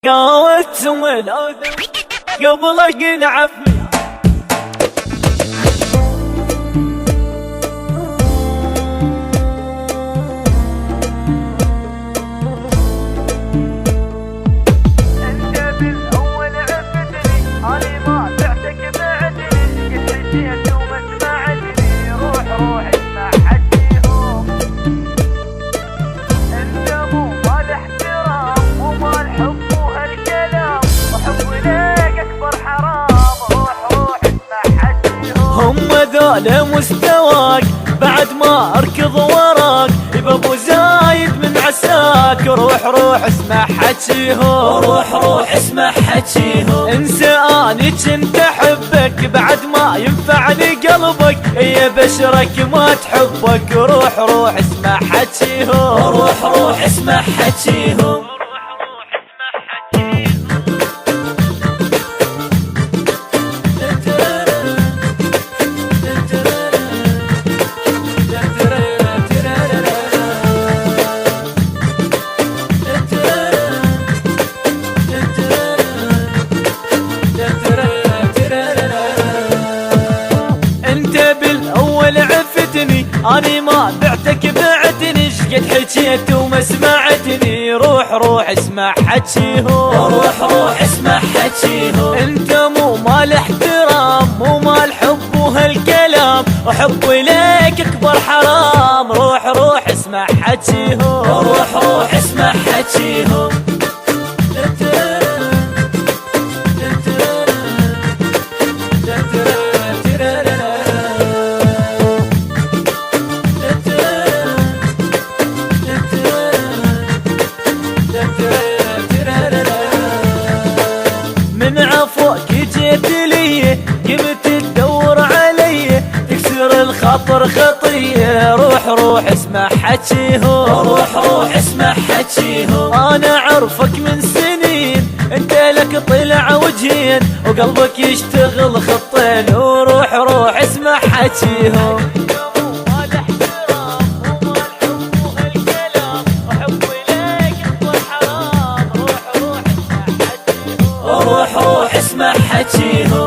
قاوت ولا قبلك نعفي. هم ذول مستواك بعد ما اركض وراك، ابو زايد من عساك. روح روح اسمع حجيهم، روح روح اسمع حجيهم. انسى اني كنت احبك بعد ما ينفعني قلبك، يا بشرك ما تحبك. روح روح اسمع حجيهم، روح روح اسمع حجيهم. أنا ما بعتك بعتني، شقد حكيت وما سمعتني. روح روح اسمع حجيهم، روح روح اسمع حجيهم. انت مو مال احترام، مو مال حب وهالكلام، وحبي ليك اكبر حرام. روح روح اسمع حجيهم، روح روح اسمع حجيهم. من عفوك جيت لي قمت تدور علي، تكسر الخاطر خطيه. روح روح اسمع حجيهم، روح روح اسمع حجيهم. انا اعرفك من سنين، انت لك طلع وجهين وقلبك يشتغل خطين. وروح روح اسمع حجيهم. روح روح اسمع حجيهم.